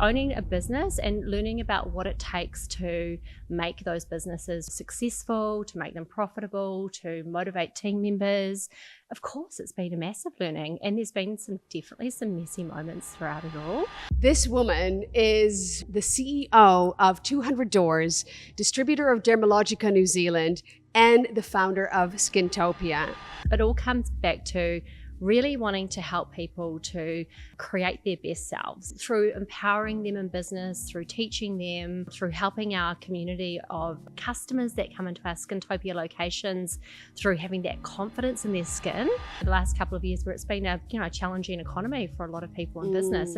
owning a business and learning about what it takes to make those businesses successful, to make them profitable, to motivate team members. Of course, it's been a massive learning, and there's been definitely some messy moments throughout it all. This woman is the CEO of 200 Doors, distributor of Dermalogica New Zealand, and the founder of Skintopia. It all comes back to really wanting to help people to create their best selves through empowering them in business, through teaching them, through helping our community of customers that come into our Skintopia locations, through having that confidence in their skin. The last couple of years where it's been a challenging economy for a lot of people in business,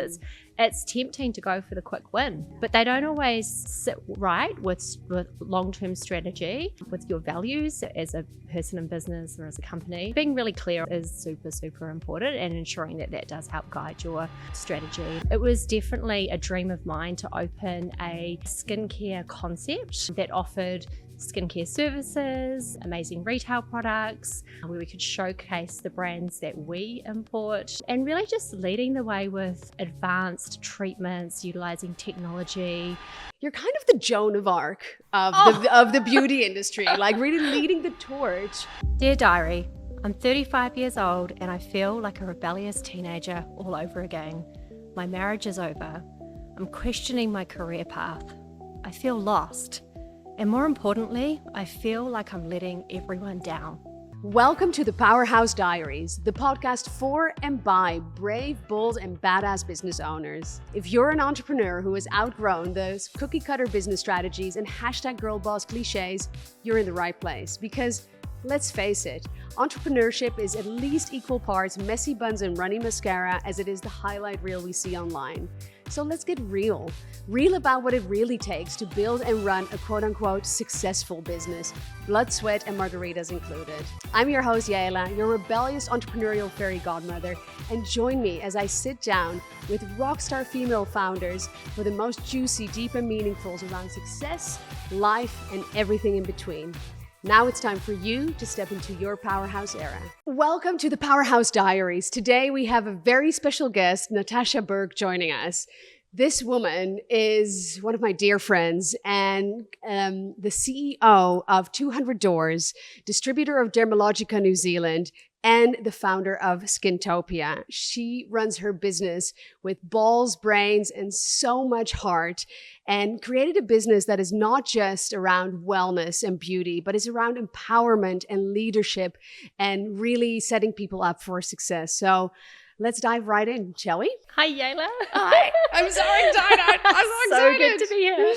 it's tempting to go for the quick win, but they don't always sit right with long-term strategy, with your values as a person in business or as a company. Being really clear is super important, and ensuring that does help guide your strategy. It was definitely a dream of mine to open a skincare concept that offered skincare services, amazing retail products, where we could showcase the brands that we import, and really just leading the way with advanced treatments, utilizing technology. You're kind of the Joan of Arc of the beauty industry, like really leading the torch. Dear Diary, I'm 35 years old and I feel like a rebellious teenager all over again. My marriage is over. I'm questioning my career path. I feel lost. And more importantly, I feel like I'm letting everyone down. Welcome to the Powerhouse Diaries, the podcast for and by brave, bold, and badass business owners. If you're an entrepreneur who has outgrown those cookie-cutter business strategies and #girl boss cliches, you're in the right place. Because let's face it, entrepreneurship is at least equal parts messy buns and runny mascara as it is the highlight reel we see online. So let's get real about what it really takes to build and run a quote-unquote successful business, blood, sweat, and margaritas included. I'm your host, Yaela, your rebellious entrepreneurial fairy godmother, and join me as I sit down with rockstar female founders for the most juicy, deep, and meaningfuls around success, life, and everything in between. Now it's time for you to step into your powerhouse era. Welcome to the Powerhouse Diaries. Today we have a very special guest, Natasha Bourke, joining us. This woman is one of my dear friends and the CEO of 200 Doors, distributor of Dermalogica New Zealand, and the founder of Skintopia. She runs her business with balls, brains, and so much heart, and created a business that is not just around wellness and beauty, but is around empowerment and leadership and really setting people up for success. So let's dive right in, shall we? Hi, Yaela. Hi, I'm so excited. I'm so excited. Good to be here.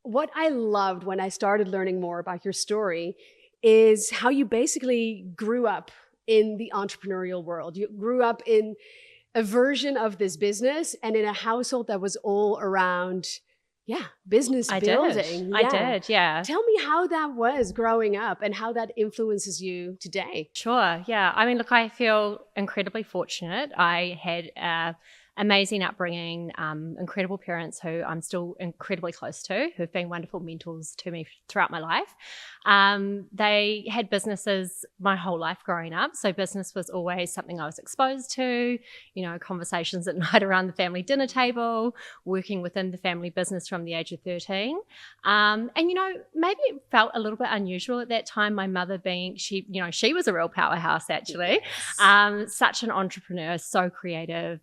What I loved when I started learning more about your story is how you basically grew up in the entrepreneurial world. You grew up in a version of this business and in a household that was all around, business building. I did. Tell me how that was growing up and how that influences you today. Sure, yeah. I mean, look, I feel incredibly fortunate. I had amazing upbringing, incredible parents who I'm still incredibly close to, who've been wonderful mentors to me throughout my life. They had businesses my whole life growing up. So business was always something I was exposed to, conversations at night around the family dinner table, working within the family business from the age of 13. And maybe it felt a little bit unusual at that time. My mother being, she was a real powerhouse actually. Yes. Such an entrepreneur, so creative,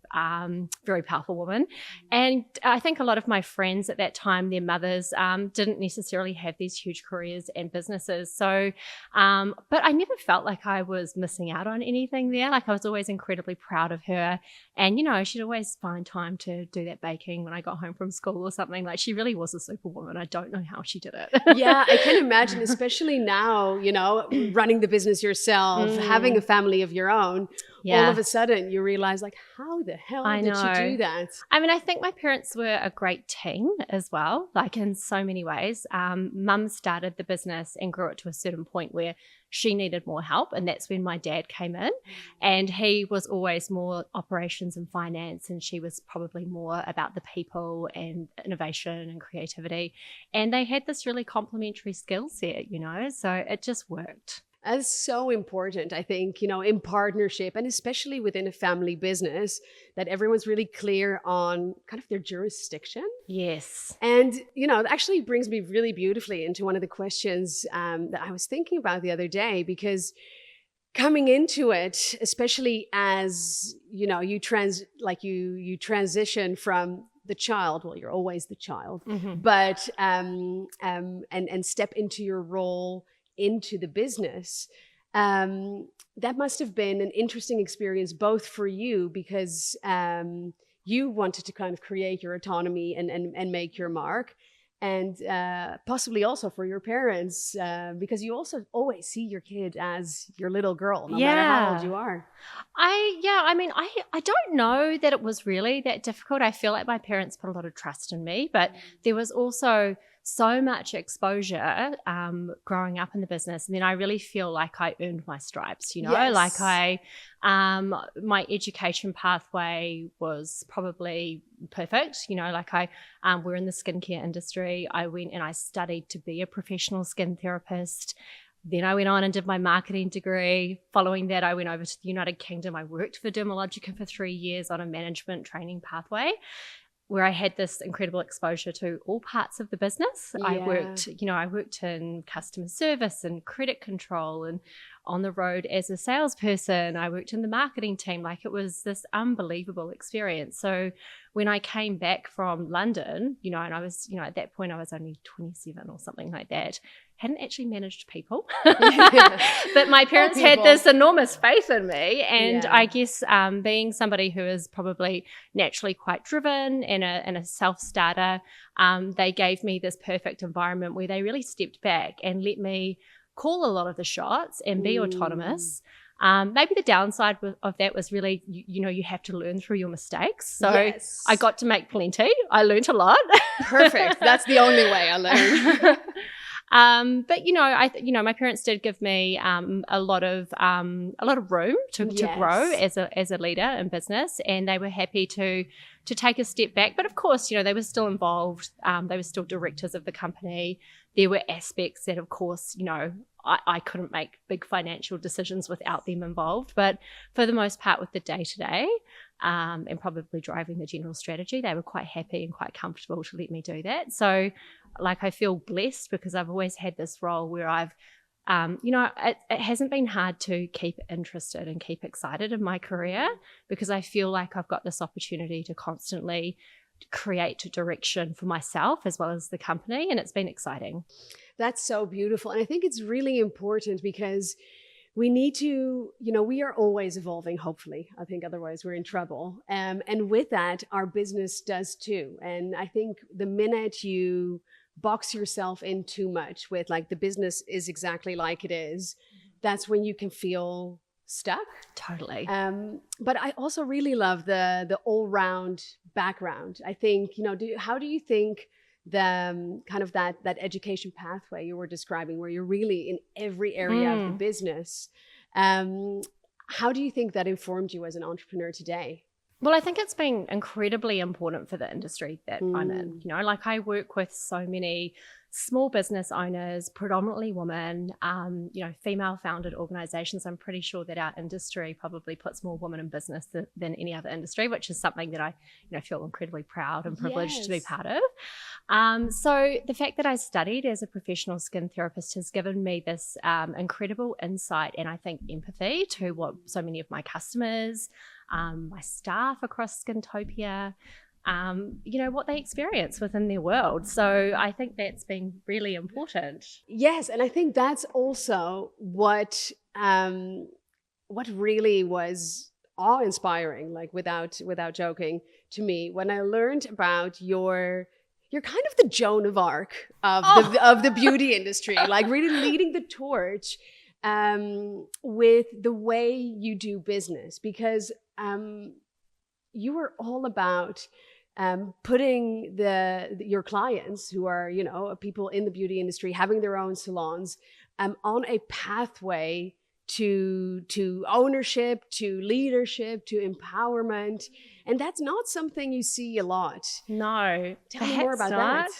very powerful woman. And I think a lot of my friends at that time, their mothers didn't necessarily have these huge careers and businesses. So, but I never felt like I was missing out on anything there. Like I was always incredibly proud of her. And, she'd always find time to do that baking when I got home from school or something. Like she really was a superwoman. I don't know how she did it. Yeah, I can imagine, especially now, running the business yourself, having a family of your own. All of a sudden you realize like, how the hell did she do that? I mean, I think my parents were a great team as well, like in so many ways. Mum started the business and grew it to a certain point where she needed more help. And that's when my dad came in, and he was always more operations and finance. And she was probably more about the people and innovation and creativity. And they had this really complementary skill set, so it just worked. That's so important, I think, in partnership and especially within a family business, that everyone's really clear on kind of their jurisdiction. Yes. And, it actually brings me really beautifully into one of the questions that I was thinking about the other day, because coming into it, especially as, you transition from the child, well, you're always the child, but, and step into your role into the business, that must have been an interesting experience, both for you, because you wanted to kind of create your autonomy and make your mark, and possibly also for your parents, because you also always see your kid as your little girl, no matter how old you are. I don't know that it was really that difficult. I feel like my parents put a lot of trust in me, but there was also so much exposure growing up in the business. And then I really feel like I earned my stripes, Yes. like my education pathway was probably perfect. We're in the skincare industry. I went and I studied to be a professional skin therapist. Then I went on and did my marketing degree. Following that, I went over to the United Kingdom. I worked for Dermalogica for 3 years on a management training pathway, where I had this incredible exposure to all parts of the business. Yeah. I worked in customer service and credit control and on the road as a salesperson. I worked in the marketing team. Like, it was this unbelievable experience. So when I came back from London, and I was, at that point I was only 27 or something like that, hadn't actually managed people, but my parents had this enormous faith in me. And I guess being somebody who is probably naturally quite driven and a self-starter, they gave me this perfect environment where they really stepped back and let me call a lot of the shots and be autonomous. Maybe the downside of that was really, you have to learn through your mistakes. So yes. I got to make plenty. I learned a lot. Perfect. That's the only way I learned. But my parents did give me a lot of room to grow as a leader in business, and they were happy to take a step back. But of course, they were still involved. They were still directors of the company. There were aspects that, of course, I couldn't make big financial decisions without them involved. But for the most part, with the day-to-day and probably driving the general strategy, they were quite happy and quite comfortable to let me do that. So I feel blessed because I've always had this role where I've, it hasn't been hard to keep interested and keep excited in my career, because I feel like I've got this opportunity to constantly create direction for myself as well as the company, and it's been exciting. That's so beautiful. And I think it's really important because we need to, we are always evolving, hopefully. I think otherwise we're in trouble. And with that, our business does too. And I think the minute you box yourself in too much with the business is exactly like it is, that's when you can feel stuck. Totally. But I also really love the all-round background. I think, how do you think the kind of that education pathway you were describing, where you're really in every area of the business, how do you think that informed you as an entrepreneur today? Well, I think it's been incredibly important for the industry that I'm in. I work with so many small business owners, predominantly women, female-founded organizations. I'm pretty sure that our industry probably puts more women in business than any other industry, which is something that I feel incredibly proud and privileged to be part of. So the fact that I studied as a professional skin therapist has given me this incredible insight and I think empathy to what so many of my customers, my staff across Skintopia, what they experience within their world. So I think that's been really important. Yes, and I think that's also what really was awe-inspiring, without joking, to me, when I learned about you're kind of the Joan of Arc of the beauty industry, really leading the torch with the way you do business, because you were all about putting your clients, who are people in the beauty industry having their own salons, on a pathway to ownership, to leadership, to empowerment. And that's not something you see a lot. No. Tell me more about that.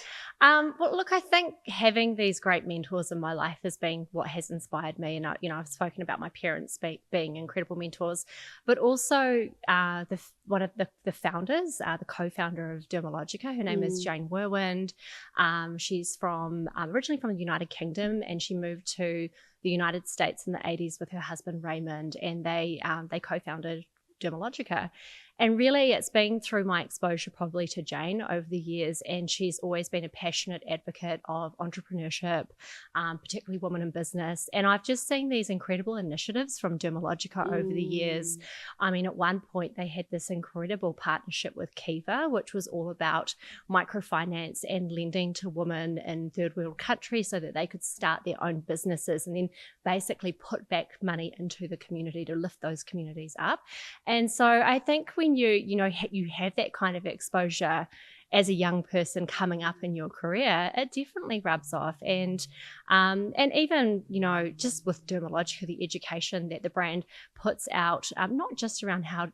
Well, look, I think having these great mentors in my life has been what has inspired me. And, I've spoken about my parents being incredible mentors, but also one of the founders, the co-founder of Dermalogica. Her name is Jane Werwind. She's originally from the United Kingdom, and she moved to the United States in the 80s with her husband, Raymond, and they co-founded Dermalogica. And really, it's been through my exposure probably to Jane over the years, and she's always been a passionate advocate of entrepreneurship, particularly women in business. And I've just seen these incredible initiatives from Dermalogica over the years. I mean, at one point, they had this incredible partnership with Kiva, which was all about microfinance and lending to women in third world countries so that they could start their own businesses and then basically put back money into the community to lift those communities up. And so I think when you have that kind of exposure as a young person coming up in your career, it definitely rubs off. And even, just with Dermalogica, the education that the brand puts out, not just around how,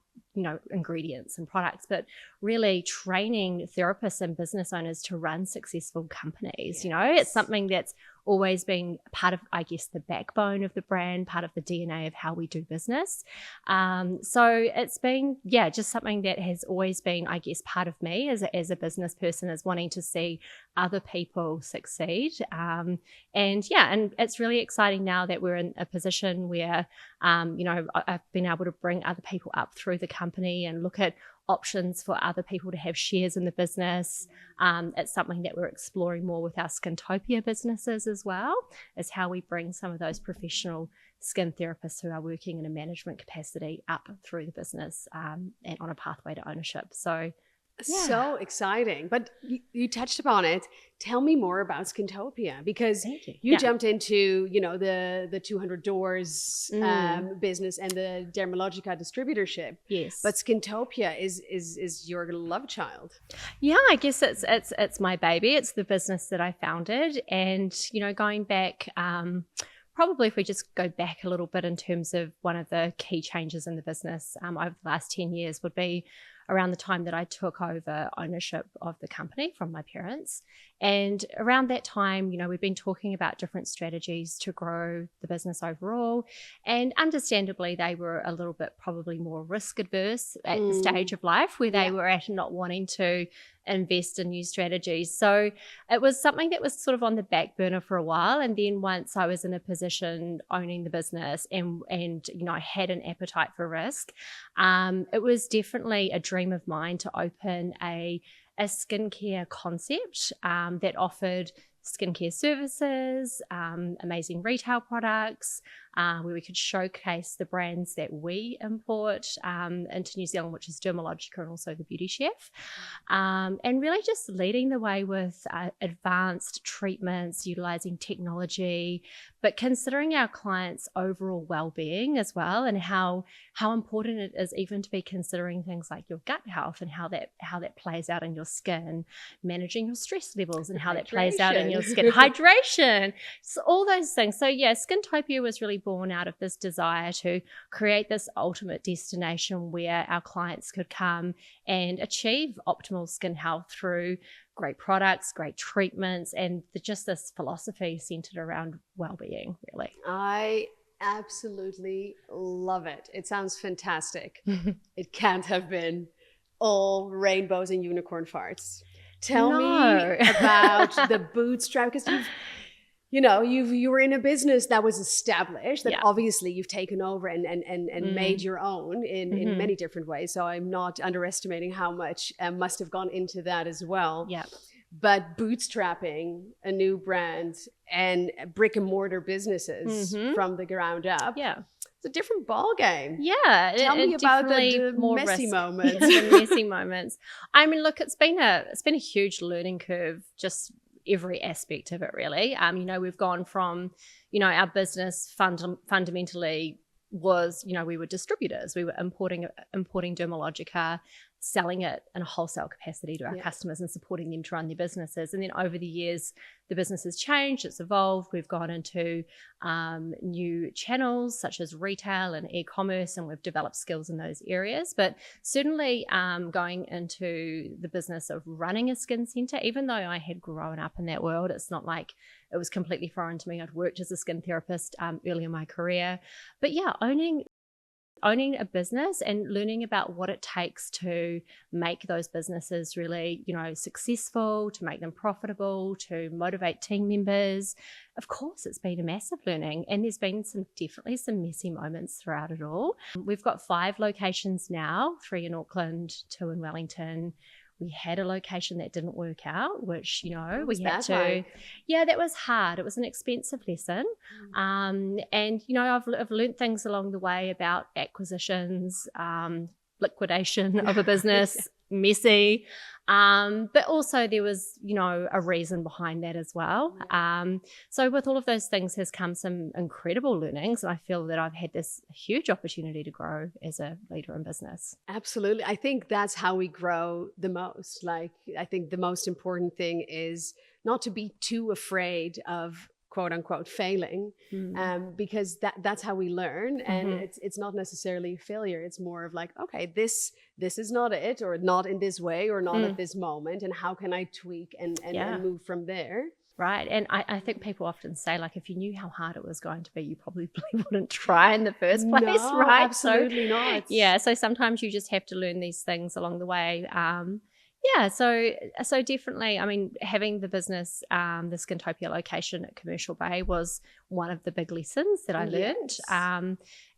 ingredients and products, but really training therapists and business owners to run successful companies. Yes. It's something that's always been part of, I guess, the backbone of the brand, part of the DNA of how we do business. So it's been, just something that has always been, I guess, part of me as a business person, is wanting to see other people succeed. And it's really exciting now that we're in a position where, I've been able to bring other people up through the company and look at options for other people to have shares in the business. It's something that we're exploring more with our Skintopia businesses as well, is how we bring some of those professional skin therapists who are working in a management capacity up through the business and on a pathway to ownership. So So exciting. But you touched upon it. Tell me more about Skintopia, because you jumped into, the 200 doors business and the Dermalogica distributorship. Yes. But Skintopia is your love child. Yeah, I guess it's my baby. It's the business that I founded. And, going back, probably if we just go back a little bit in terms of one of the key changes in the business over the last 10 years would be around the time that I took over ownership of the company from my parents. And around that time, we've been talking about different strategies to grow the business overall. And understandably, they were a little bit probably more risk adverse at the stage of life where they were at, not wanting to invest in new strategies. So it was something that was sort of on the back burner for a while. And then once I was in a position owning the business and I had an appetite for risk, it was definitely a dream of mine to open a skincare concept that offered skincare services, amazing retail products, where we could showcase the brands that we import into New Zealand, which is Dermalogica and also the Beauty Chef, and really just leading the way with advanced treatments, utilizing technology, but considering our clients' overall well-being as well, and how important it is even to be considering things like your gut health and how that plays out in your skin, managing your stress levels and how that plays out in your skin, hydration, so all those things. So Skintopia was really born out of this desire to create this ultimate destination where our clients could come and achieve optimal skin health through great products, great treatments, and just this philosophy centered around well-being, really. I absolutely love it. It sounds fantastic. It can't have been all rainbows and unicorn farts. Tell me about the bootstrap, because you were in a business that was established, that obviously you've taken over and made your own in many different ways. So I'm not underestimating how much must have gone into that as well. Yeah. But bootstrapping a new brand and brick and mortar businesses from the ground up. Yeah. It's a different ball game. Yeah. Tell me about the messy moments. The messy moments. I mean, look, it's been a huge learning curve, just every aspect of it, really. We've gone from, our business fundamentally was, we were distributors. We were importing Dermalogica selling it in a wholesale capacity to our customers and supporting them to run their businesses. And then over the years, the business has changed, it's evolved. We've gone into new channels such as retail and e-commerce, and we've developed skills in those areas. But certainly going into the business of running a skin centre, even though I had grown up in that world, it's not like it was completely foreign to me. I'd worked as a skin therapist early in my career. But yeah, owning a business and learning about what it takes to make those businesses really, successful, to make them profitable, to motivate team members. Of course, it's been a massive learning, and there's been definitely some messy moments throughout it all. We've got 5 locations now, 3 in Auckland, 2 in Wellington. We had a location that didn't work out, which, we had to. Like? Yeah, that was hard. It was an expensive lesson. And, I've learned things along the way about acquisitions, liquidation of a business, messy. But also there was, a reason behind that as well. So with all of those things has come some incredible learnings. And I feel that I've had this huge opportunity to grow as a leader in business. Absolutely. I think that's how we grow the most. Like, I think the most important thing is not to be too afraid of quote unquote failing, because that's how we learn. And it's not necessarily failure. It's more of like, okay, this is not it, or not in this way, or not at this moment. And how can I tweak and move from there? Right. And I think people often say, like, if you knew how hard it was going to be, you probably wouldn't try in the first place, right? Absolutely not. Yeah. So sometimes you just have to learn these things along the way. So definitely, I mean, having the business, the Skintopia location at Commercial Bay was one of the big lessons that I learned.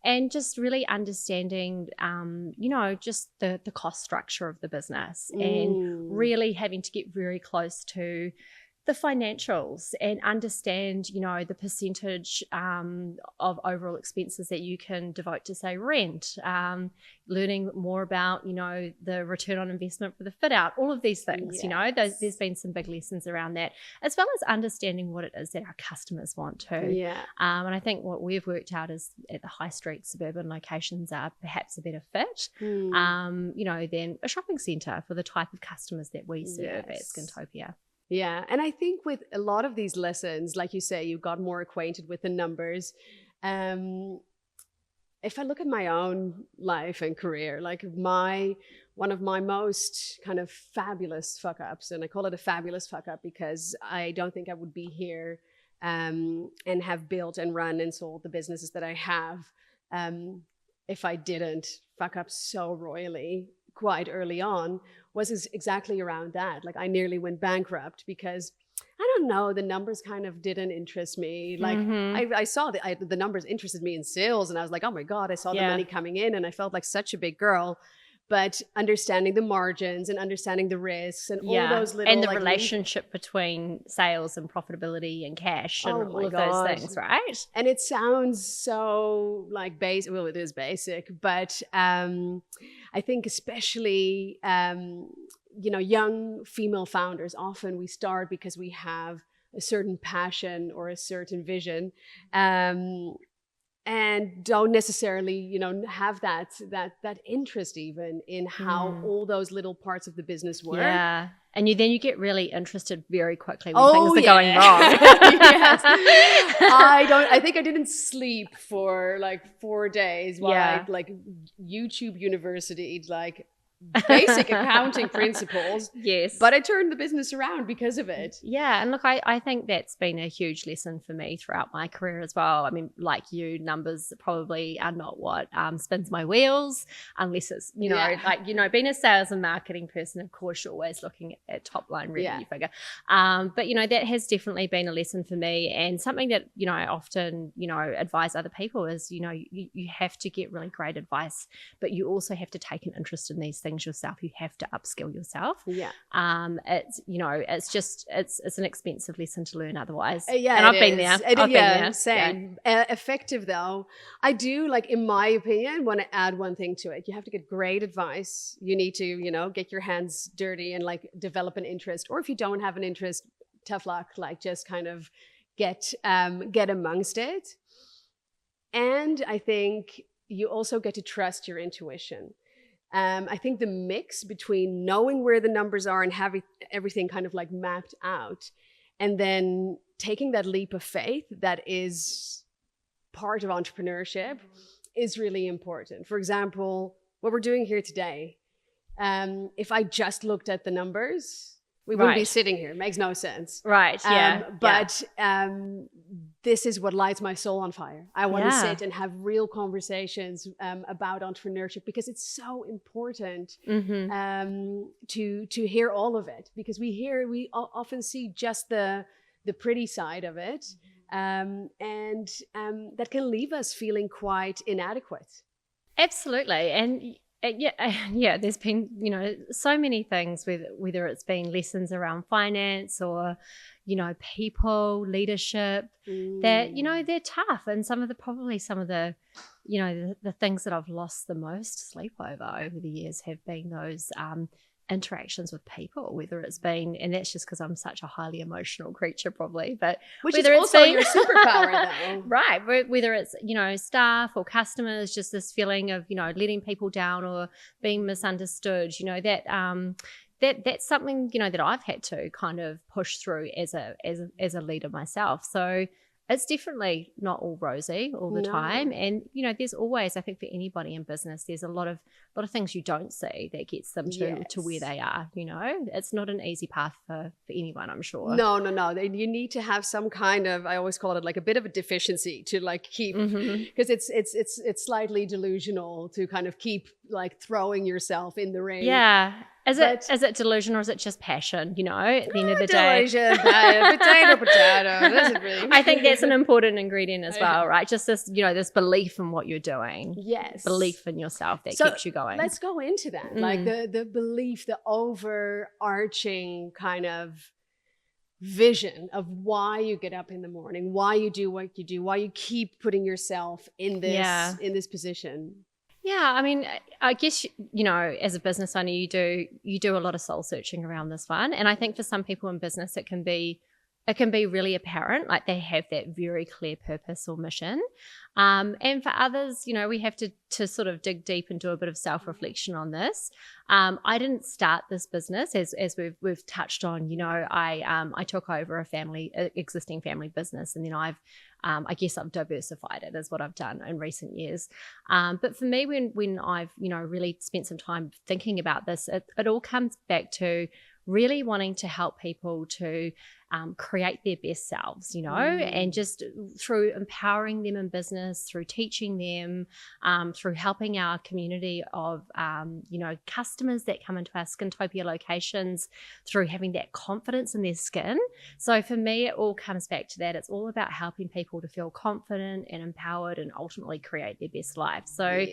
And just really understanding, just the cost structure of the business, and really having to get very close to the financials and understand, the percentage of overall expenses that you can devote to, say, rent, learning more about, the return on investment for the fit out, all of these things, there's been some big lessons around that, as well as understanding what it is that our customers want too. And I think what we've worked out is at the high street suburban locations are perhaps a better fit, than a shopping centre for the type of customers that we serve at Skintopia. Yeah. And I think with a lot of these lessons, like you say, you got more acquainted with the numbers. If I look at my own life and career, like one of my most kind of fabulous fuck ups, and I call it a fabulous fuck up because I don't think I would be here and have built and run and sold the businesses that I have if I didn't fuck up so royally quite early on, was exactly around that. Like, I nearly went bankrupt because, I don't know, the numbers kind of didn't interest me. Like, I saw the numbers interested me in sales, and I was like, oh my God, I saw the money coming in, and I felt like such a big girl. But understanding the margins and understanding the risks and all those little, and the relationship between sales and profitability and cash and all of those things, right? And it sounds so like basic. Well, it is basic, but I think especially young female founders, often we start because we have a certain passion or a certain vision. And don't necessarily, have that interest even in how all those little parts of the business work. Yeah. And then you get really interested very quickly when things are going wrong. Yes. I think I didn't sleep for like 4 days while I YouTube University, like basic accounting principles. Yes. But I turned the business around because of it. Yeah. And look, I think that's been a huge lesson for me throughout my career as well. I mean, like you, numbers probably are not what spins my wheels, unless it's, being a sales and marketing person, of course, you're always looking at top line revenue figure. But, that has definitely been a lesson for me, and something that, I often, advise other people is, you have to get really great advice, but you also have to take an interest in these things yourself. You have to upskill yourself. It's an expensive lesson to learn otherwise. And I've been there. I've been there. Same. Effective though, I do, like, in my opinion, want to add one thing to it. You have to get great advice. You need to, get your hands dirty and like develop an interest. Or if you don't have an interest, tough luck. Like, just kind of get amongst it. And I think you also get to trust your intuition. I think the mix between knowing where the numbers are and having everything kind of like mapped out, and then taking that leap of faith that is part of entrepreneurship is really important. For example, what we're doing here today, if I just looked at the numbers, we wouldn't be sitting here. It makes no sense. Right, yeah. But this is what lights my soul on fire. I want to sit and have real conversations about entrepreneurship, because it's so important to hear all of it. Because we often see just the pretty side of it, and that can leave us feeling quite inadequate. Absolutely. And there's been, so many things, whether it's been lessons around finance or, people, leadership, that, they're tough. And some of the things that I've lost the most sleep over the years have been those interactions with people, whether it's been, and that's just because I'm such a highly emotional creature probably, but which is also your superpower though. Right, whether it's staff or customers, just this feeling of letting people down or being misunderstood, that's something that I've had to kind of push through as a leader myself. So it's definitely not all rosy all the time. And, there's always, I think for anybody in business, there's a lot of things you don't see that gets them to where they are, It's not an easy path for anyone, I'm sure. No. You need to have some kind of, I always call it like a bit of a deficiency to like keep, because it's slightly delusional to kind of keep like throwing yourself in the ring. Yeah. Is it delusion or is it just passion, at the end of the day? Delusion, potato. Doesn't really I think that's an important ingredient as well, right? Just this, this belief in what you're doing. Yes. Belief in yourself that keeps you going. Let's go into that. Like the belief, the overarching kind of vision of why you get up in the morning, why you do what you do, why you keep putting yourself in this position. Yeah, I mean, I guess, as a business owner, you do a lot of soul searching around this one. And I think for some people in business, it can be really apparent, like they have that very clear purpose or mission. And for others, we have to sort of dig deep and do a bit of self-reflection on this. I didn't start this business as we've touched on, I took over a existing family business, and then I guess I've diversified it is what I've done in recent years. But for me, when I've, really spent some time thinking about this, it all comes back to really wanting to help people to create their best selves, and just through empowering them in business, through teaching them, through helping our community of, customers that come into our Skintopia locations, through having that confidence in their skin. So for me, it all comes back to that. It's all about helping people to feel confident and empowered and ultimately create their best life. So,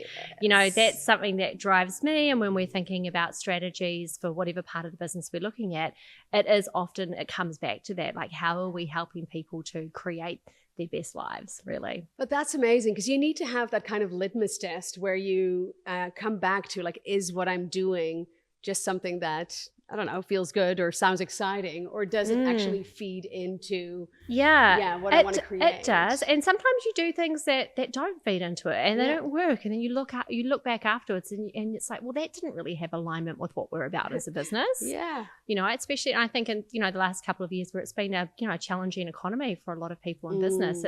that's something that drives me. And when we're thinking about strategies for whatever part of the business we're looking at, it comes back to that, like how are we helping people to create their best lives, really. But that's amazing, because you need to have that kind of litmus test where you come back to like, is what I'm doing just something that, I don't know, feels good or sounds exciting, or does it actually feed into what I want to create? It does. And sometimes you do things that don't feed into it and they don't work, and then you look back afterwards and it's like, well, that didn't really have alignment with what we're about as a business. Especially, I think in the last couple of years where it's been a challenging economy for a lot of people in business,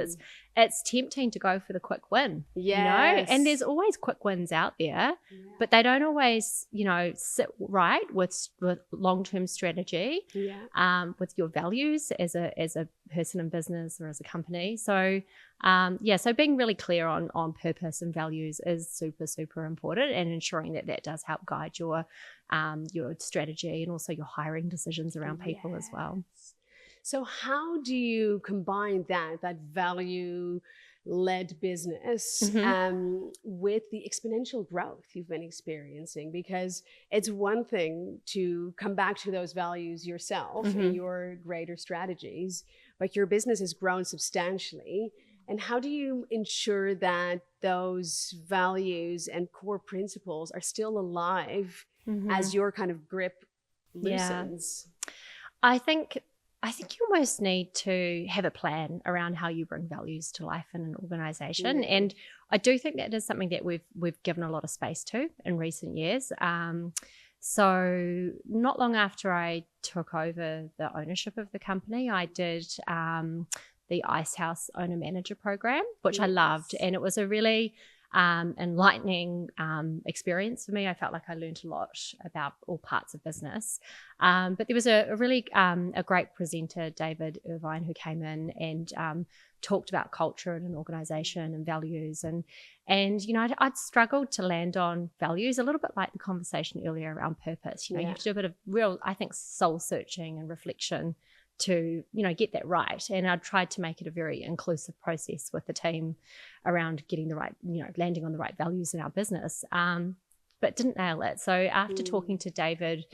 it's tempting to go for the quick win. And there's always quick wins out there, but they don't always sit right with long-term strategy, with your values as a person in business or as a company. So so being really clear on purpose and values is super, super important, and ensuring that does help guide your strategy and also your hiring decisions around people as well. So how do you combine that value-led business with the exponential growth you've been experiencing? Because it's one thing to come back to those values yourself in your greater strategies, but your business has grown substantially. And how do you ensure that those values and core principles are still alive as your kind of grip loosens? I think I think you almost need to have a plan around how you bring values to life in an organization. And I do think that is something that we've given a lot of space to in recent years. So not long after I took over the ownership of the company, I did the Ice House Owner Manager program, which I loved. And it was a really enlightening experience for me. I felt like I learned a lot about all parts of business. But there was a really a great presenter, David Irvine, who came in and talked about culture in an organization and values. And I'd struggled to land on values, a little bit like the conversation earlier around purpose. You have to do a bit of real, I think, soul searching and reflection to, get that right. And I tried to make it a very inclusive process with the team around getting the right, landing on the right values in our business, but didn't nail it. So after talking to David,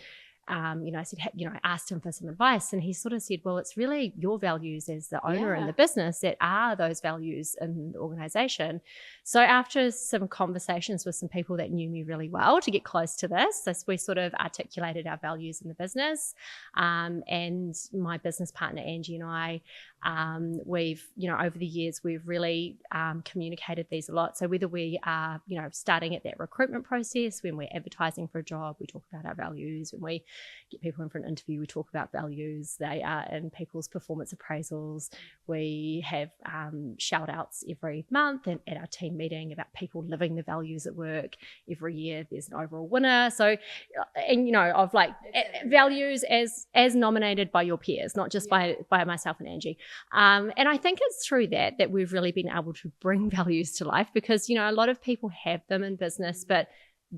I said, I asked him for some advice, and he sort of said, well, it's really your values as the owner in the business that are those values in the organization. So after some conversations with some people that knew me really well to get close to this, we sort of articulated our values in the business. And my business partner, Angie, and I, we've, over the years, we've really communicated these a lot. So whether we are, starting at that recruitment process, when we're advertising for a job, we talk about our values. When we get people in for an interview, we talk about values. They are in people's performance appraisals. We have shout outs every month and at our team meeting about people living the values at work. Every year there's an overall winner. So, and of like values as nominated by your peers, not just by myself and Angie. And I think it's through that we've really been able to bring values to life, because, a lot of people have them in business, but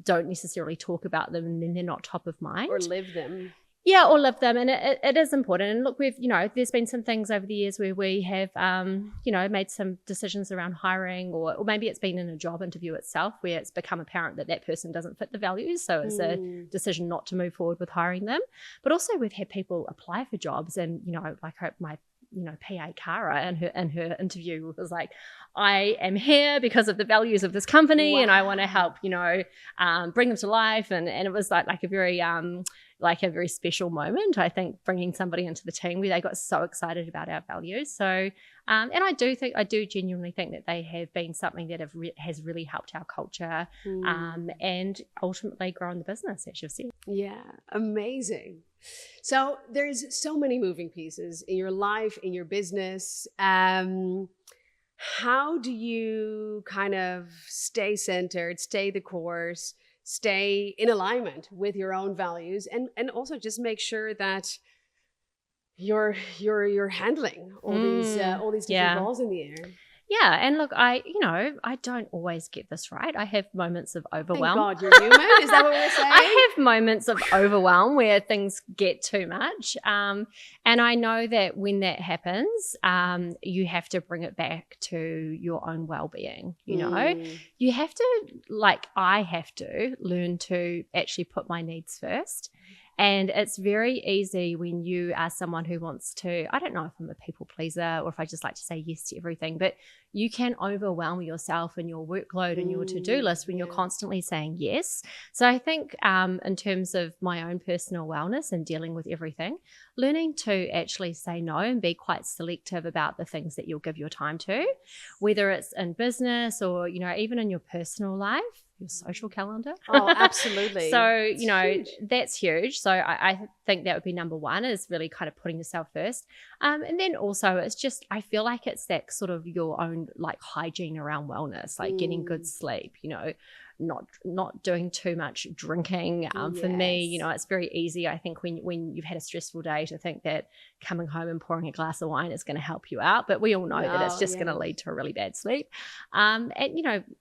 don't necessarily talk about them, and then they're not top of mind. Or live them. Yeah, or live them. And it is important. And look, we've, there's been some things over the years where we have, made some decisions around hiring, or maybe it's been in a job interview itself where it's become apparent that person doesn't fit the values. So it's a decision not to move forward with hiring them. But also we've had people apply for jobs, and, like my PA Cara in her interview was like, I am here because of the values of this company, and I want to help, bring them to life. And it was like a very special moment, I think, bringing somebody into the team where they got so excited about our values. So, and I do genuinely think that they have been something that has really helped our culture and ultimately grown the business, as you've said. Yeah, amazing. So there's so many moving pieces in your life, in your business. How do you kind of stay centered, stay the course, stay in alignment with your own values, and also just make sure that you're handling all these different balls in the air? Yeah, and look, I don't always get this right. I have moments of overwhelm. Thank God you're human. Is that what we're saying? I have moments of overwhelm where things get too much. And I know that when that happens, you have to bring it back to your own well-being. You have to, I have to learn to actually put my needs first. And it's very easy when you are someone who wants to, I don't know if I'm a people pleaser or if I just like to say yes to everything, but you can overwhelm yourself and your workload and your to-do list when you're constantly saying yes. So I think in terms of my own personal wellness and dealing with everything, learning to actually say no and be quite selective about the things that you'll give your time to, whether it's in business or, even in your personal life. Your social calendar. Oh, absolutely. So, huge. That's huge. So I think that would be number one, is really kind of putting yourself first. And then also it's just, I feel like it's that sort of your own hygiene around wellness, getting good sleep, not doing too much drinking. For me, it's very easy, I think, when you've had a stressful day, to think that coming home and pouring a glass of wine is going to help you out. But we all know that it's just going to lead to a really bad sleep. And,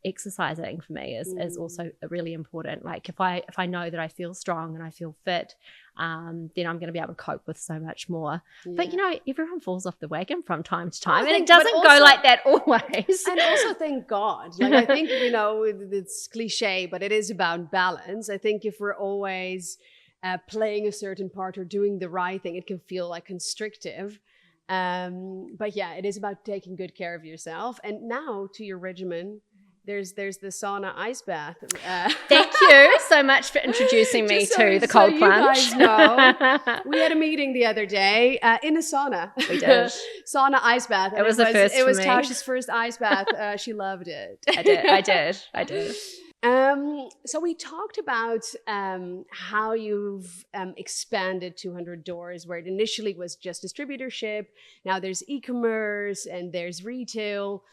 exercising for me is also really important. Like if I know that I feel strong and I feel fit, then I'm going to be able to cope with so much more. Yeah. But, everyone falls off the wagon from time to time, and it doesn't go like that always. And also, thank God. I think, it's cliche, but it is about balance. I think if we're always playing a certain part or doing the right thing, it can feel constrictive. But yeah, it is about taking good care of yourself. And now to your regimen, there's the sauna ice bath. Thank you so much for introducing me to the cold plunge. You guys know, we had a meeting the other day in a sauna. We did. Sauna ice bath. It was the first It was for me. Tasha's first ice bath. She loved it. I did. So we talked about how you've expanded 200 doors, where it initially was just distributorship. Now there's e-commerce and there's retail.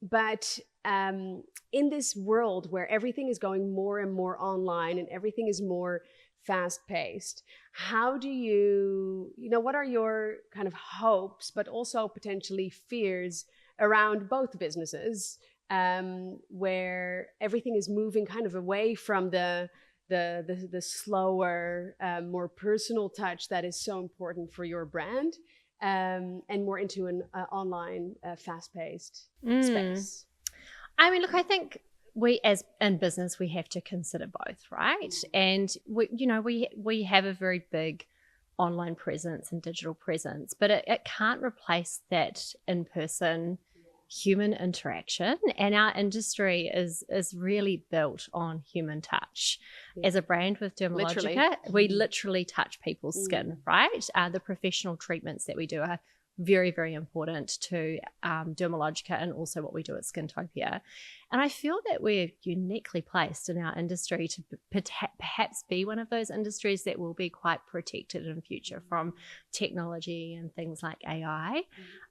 But in this world where everything is going more and more online and everything is more fast-paced, how do what are your kind of hopes, but also potentially fears around both businesses, where everything is moving kind of away from the slower, more personal touch that is so important for your brand, and more into an online, fast-paced space? I mean, look, I think we, as in business, we have to consider both, right? And we have a very big online presence and digital presence, but it can't replace that in-person human interaction. And our industry is really built on human touch. As a brand with Dermalogica, we literally touch people's skin, right? The professional treatments that we do are very, very important to Dermalogica and also what we do at Skintopia. And I feel that we're uniquely placed in our industry to perhaps be one of those industries that will be quite protected in future from technology and things like AI.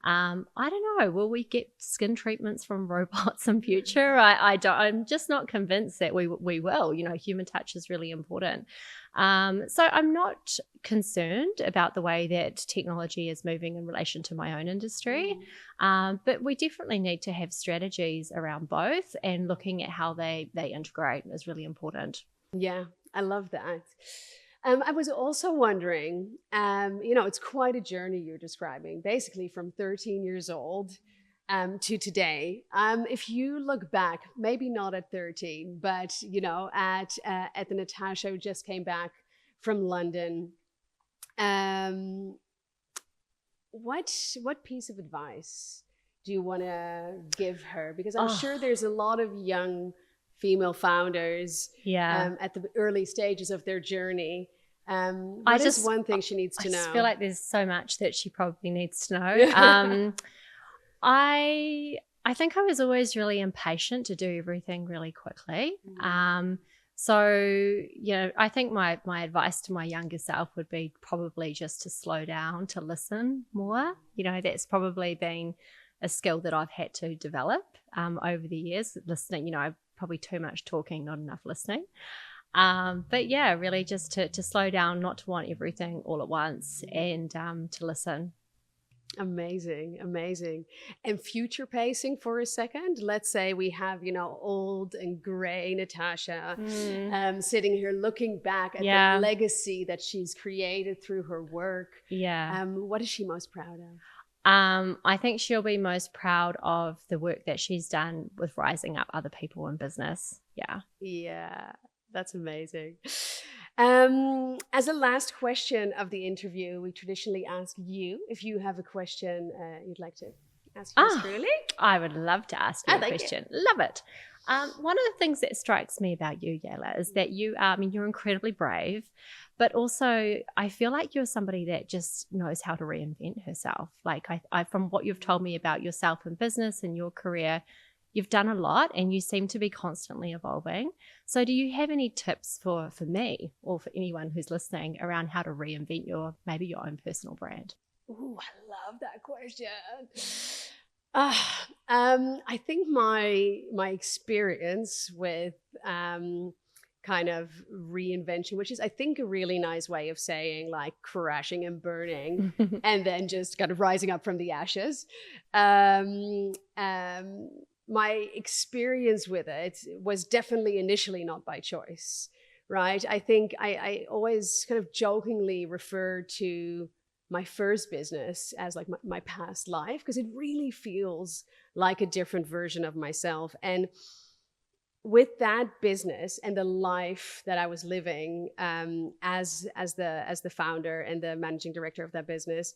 I don't know, will we get skin treatments from robots in future? I'm just not convinced that we will. Human touch is really important. So I'm not concerned about the way that technology is moving in relation to my own industry, but we definitely need to have strategies around both, and looking at how they integrate is really important. Yeah, I love that. I was also wondering, it's quite a journey you're describing, basically from 13 years old to today. If you look back, maybe not at 13, but at the Natasha who just came back from London, what piece of advice do you want to give her? Because I'm sure there's a lot of young female founders at the early stages of their journey. What is one thing she needs to know? I just feel like there's so much that she probably needs to know. I think I was always really impatient to do everything really quickly. So, I think my advice to my younger self would be probably just to slow down, to listen more. That's probably been a skill that I've had to develop over the years. Listening, probably too much talking, not enough listening. But yeah, really just to slow down, not to want everything all at once, and to listen. Amazing. And future pacing for a second. Let's say we have, old and gray Natasha sitting here looking back at the legacy that she's created through her work. What is she most proud of? I think she'll be most proud of the work that she's done with rising up other people in business. Yeah, that's amazing. As a last question of the interview, we traditionally ask you if you have a question you'd like to ask yours truly. I would love to ask you a question. Love it. One of the things that strikes me about you, Yela, is that you're incredibly brave, but also I feel like you're somebody that just knows how to reinvent herself. Like I from what you've told me about yourself in business and your career, you've done a lot and you seem to be constantly evolving. So do you have any tips for me or for anyone who's listening around how to reinvent your own personal brand? Ooh, I love that question. I think my experience with kind of reinvention, which is I think a really nice way of saying like crashing and burning and then just kind of rising up from the ashes. My experience with it was definitely initially not by choice, right? I think I always kind of jokingly refer to my first business as like my past life, because it really feels like a different version of myself. And with that business and the life that I was living as the founder and the managing director of that business,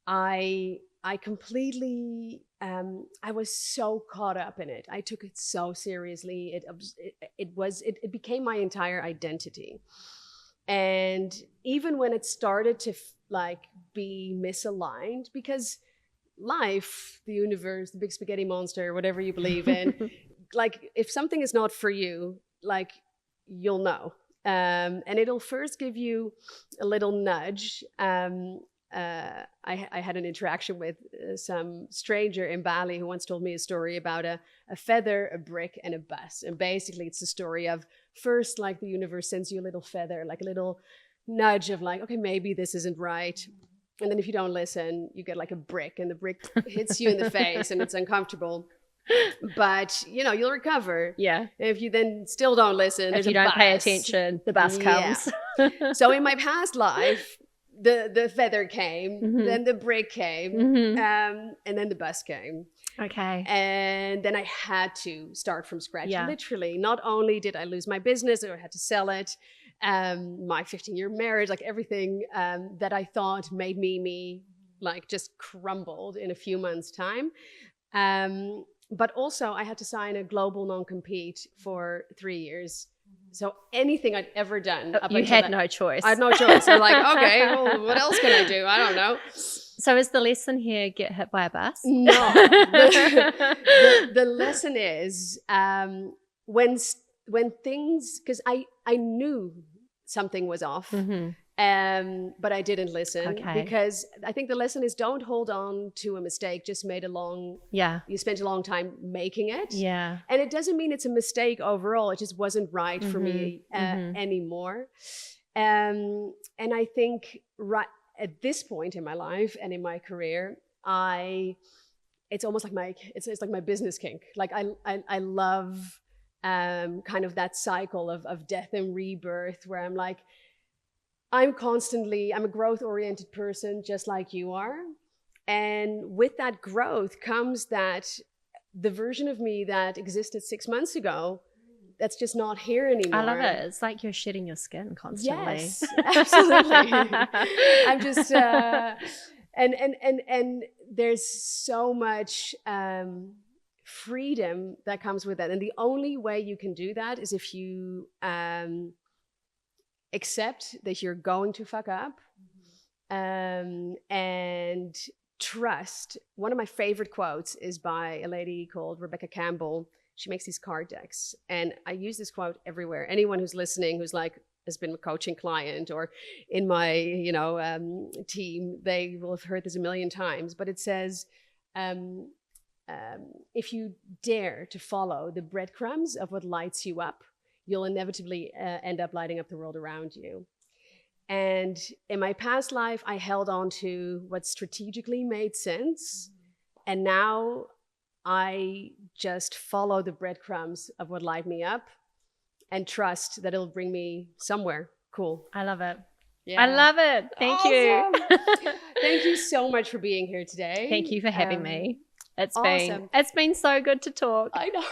I completely, I was so caught up in it. I took it so seriously. It became my entire identity. And even when it started to be misaligned, because life, the universe, the big spaghetti monster, whatever you believe in, like if something is not for you, like you'll know. And it'll first give you a little nudge. I had an interaction with some stranger in Bali who once told me a story about a feather, a brick, and a bus. And basically it's the story of first, like the universe sends you a little feather, like a little nudge of like, okay, maybe this isn't right. And then if you don't listen, you get like a brick, and the brick hits you in the face and it's uncomfortable. But you'll recover. Yeah. And if you then still don't listen, if you don't pay attention, the bus comes. Yeah. So in my past life, the feather came, then the brick came, and then the bus came. Okay. And then I had to start from scratch. Yeah. Literally, not only did I lose my business, I had to sell it, my 15-year marriage, like everything that I thought made me, like just crumbled in a few months' time. But also I had to sign a global non-compete for 3 years. So anything I'd ever done up you had no choice. I had no choice. I'm like, okay, well, what else can I do? I don't know. So is the lesson here get hit by a bus? No. The lesson is when things, because I knew something was off, but I didn't listen. Okay. Because I think the lesson is don't hold on to a mistake just made you spent a long time making it. Yeah. And it doesn't mean it's a mistake overall. It just wasn't right for me anymore. And I think right at this point in my life and in my career, it's almost like it's like my business kink. Like I love kind of that cycle of death and rebirth where I'm like, I'm a growth-oriented person just like you are. And with that growth comes that the version of me that existed 6 months ago, that's just not here anymore. I love it. It's like you're shedding your skin constantly. Yes, absolutely. I'm just, and there's so much freedom that comes with that. And the only way you can do that is if you accept that you're going to fuck up, and trust. One of my favorite quotes is by a lady called Rebecca Campbell. She makes these card decks, and I use this quote everywhere. Anyone who's listening, who's like has been a coaching client or in my team, they will have heard this a million times. But it says, if you dare to follow the breadcrumbs of what lights you up, you'll inevitably end up lighting up the world around you. And in my past life, I held on to what strategically made sense. And now I just follow the breadcrumbs of what light me up and trust that it'll bring me somewhere cool. I love it. Yeah. I love it. Thank you. Thank you so much for being here today. Thank you for having me. It's been so good to talk. I know.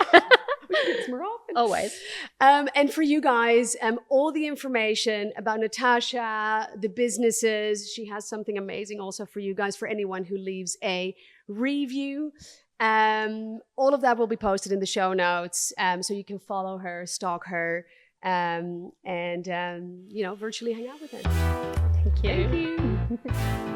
We should do this more often. Always. And for you guys, all the information about Natasha, the businesses, she has something amazing also for you guys, for anyone who leaves a review. All of that will be posted in the show notes, so you can follow her, stalk her, and virtually hang out with her. Thank you. Thank you.